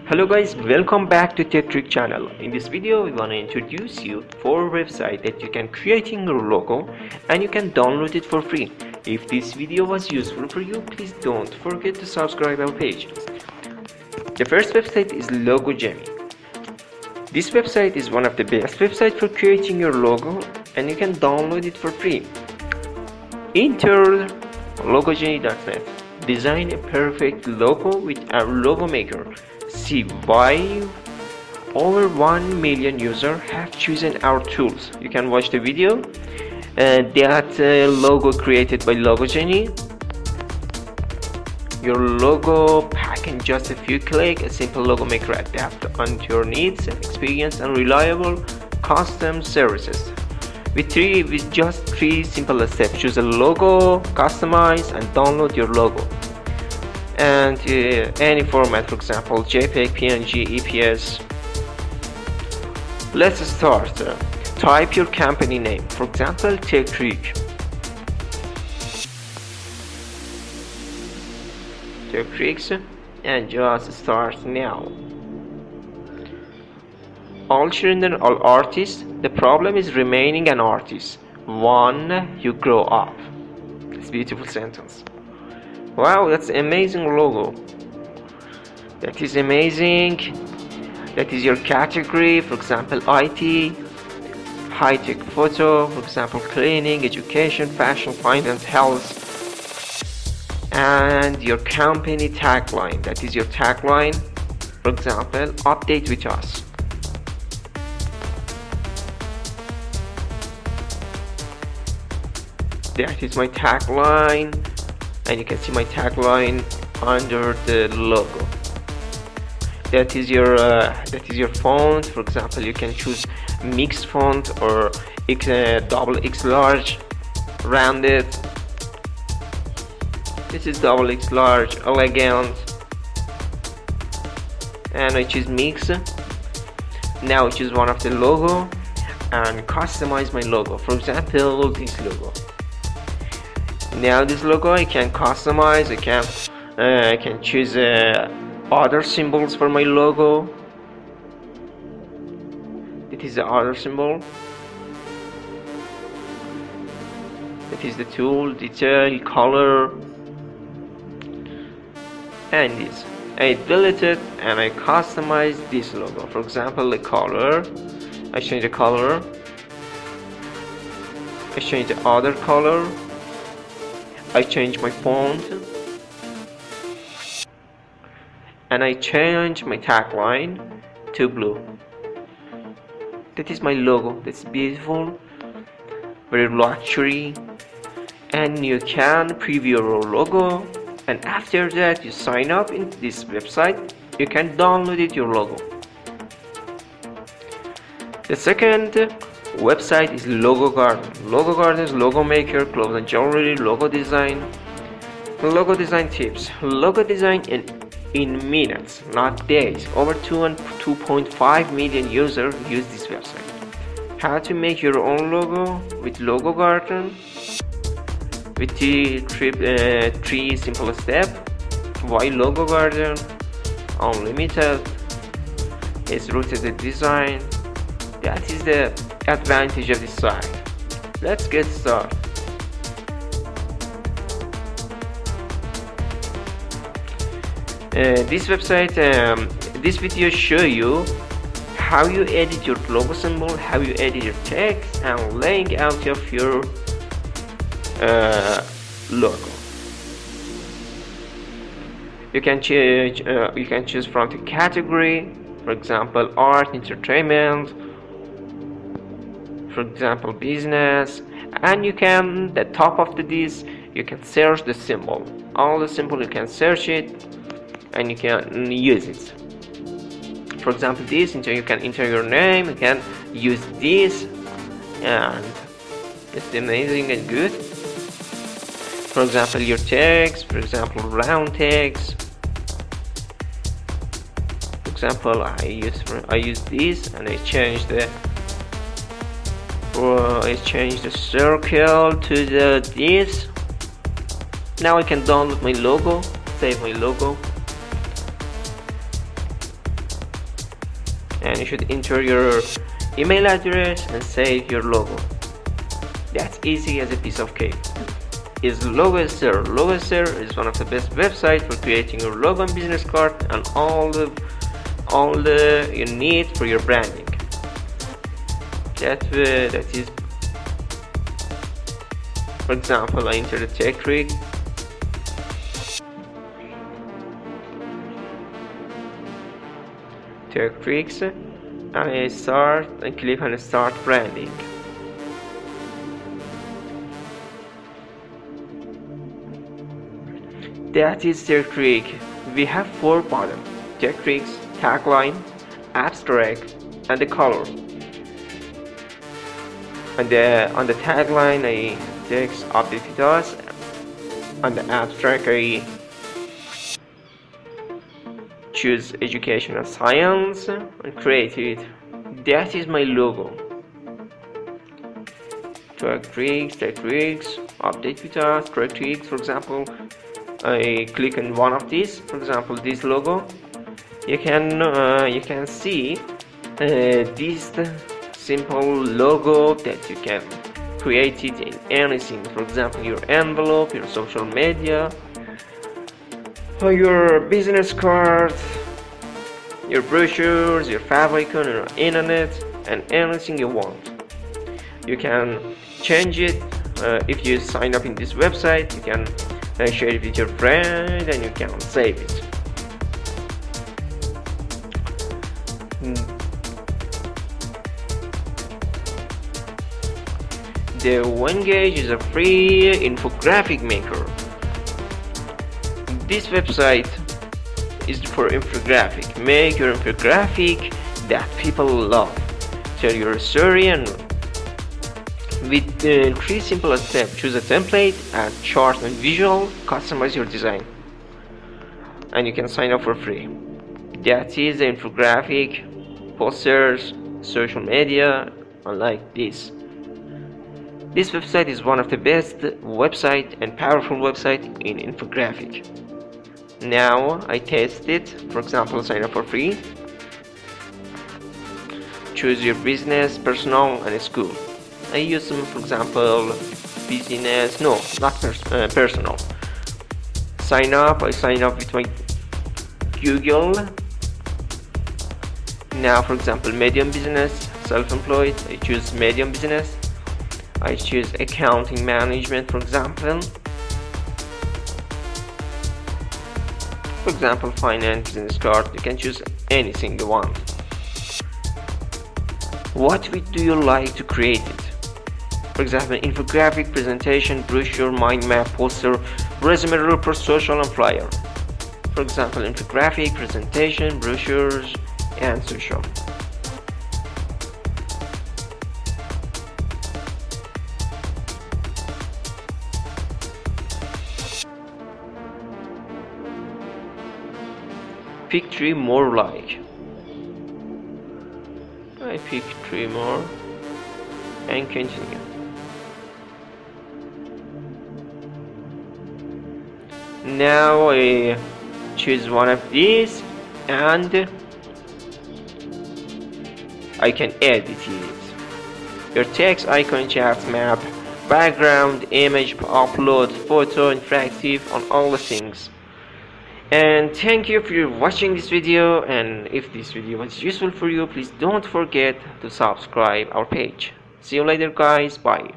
Hello guys, welcome back to Tech Trick channel. In this video we want to introduce you for a website that you can creating your logo and you can download it for free. If this video was useful for you, please don't forget to subscribe our page. The first website is Logogenie. This website is one of the best websites for creating your logo and you can download it for free. Enter logogenie.net. Design a perfect logo with our logo maker. See why over 1 million users have chosen our tools. You can watch the video. That logo created by Logogenie. Your logo pack in just a few clicks. A simple logo maker adapt onto your needs, experience, and reliable custom services. With just 3 simple steps, choose a logo, customize, and download your logo. And any format, for example JPEG, PNG, EPS. Let's start. Type your company name, for example Tech Trick. Tech Tricks, and just start now. All children are artists. The problem is remaining an artist when you grow up. It's a beautiful sentence. Wow, that's amazing logo. That is amazing. That is your category, for example IT, high-tech photo, for example cleaning, education, fashion, finance, health. And your company tagline, that is your tagline, for example update with us. That is my tagline. And you can see my tagline under the logo. That is your font. For example, you can choose mixed font or double X large, rounded. This is double X large, elegant, and I choose mix. Now I choose one of the logo and customize my logo. For example, this logo. Now this logo I can customize. I can choose other symbols for my logo. It is the other symbol. It is the tool, detail, color, and this. I delete it and I customize this logo. For example, the color. I change the color. I change the other color. I change my font, and I change my tagline to blue. That is my logo. That's beautiful, very luxury, and you can preview your logo, and after that you sign up in this website. You can download it, your logo. The second website is Logo Garden. Logo Garden is logo maker, clothes and jewelry, logo design. Logo design tips. Logo design in minutes, not days. Over 2.5 million users use this website. How to make your own logo with Logo Garden with three simple steps. Why Logo Garden? Unlimited. It's rooted in design. That is the advantage of this site. Let's get started. This website, this video show you how you edit your logo symbol, how you edit your text, and laying out of your logo. You can choose from the category, for example art, entertainment, for example business, and you can the top of this you can search the symbol. All the symbol you can search it and you can use it. For example this, you can enter your name, you can use this, and it's amazing and good. For example your text, for example round text. For example I use this and I change the circle to this. Now I can download my logo, save my logo, and you should enter your email address and save your logo. That's easy as a piece of cake. Is Logogenie. Logogenie is one of the best websites for creating your logo and business card and all the you need for your branding. That is, for example, I enter the tech trick. Tech tricks, and I start and click on start branding. That is tech trick. We have 4 buttons: tech tricks, tagline, abstract, and the color. And on the tagline I text update with us. On the abstract I choose educational science and create it. That is my logo. Tech tricks, update with us, tech tricks. For example, I click on one of these. For example, this logo. You can see this simple logo that you can create it in anything. For example, your envelope, your social media, or your business card, your brochures, your favicon, your internet, and anything you want. You can change it if you sign up in this website. You can share it with your friend and you can save it. The Logogenie is a free infographic maker. This website is for infographic. Make your infographic that people love. Tell your story, and with 3 simple steps: choose a template, add chart and visual, customize your design, and you can sign up for free. That is the infographic, posters, social media, and like this. This website is one of the best website and powerful website in infographic. Now I test it. For example, sign up for free. Choose your business, personal, and school. I use them, for example, business. No, not personal. Sign up. I sign up with my Google. Now, for example, medium business, self-employed. I choose medium business. I choose accounting management, for example. For example, finance, business card. You can choose anything you want. What do you like to create it? For example, infographic, presentation, brochure, mind map, poster, resume, report, social, and flyer. For example, infographic, presentation, brochures, and social. Pick 3 more like. I pick 3 more and continue. Now I choose one of these and I can edit it. Your text, icon, chat, map, background, image, upload, photo, interactive, on all the things. And thank you for watching this video, and if this video was useful for you, please don't forget to subscribe our page. See you later guys, bye.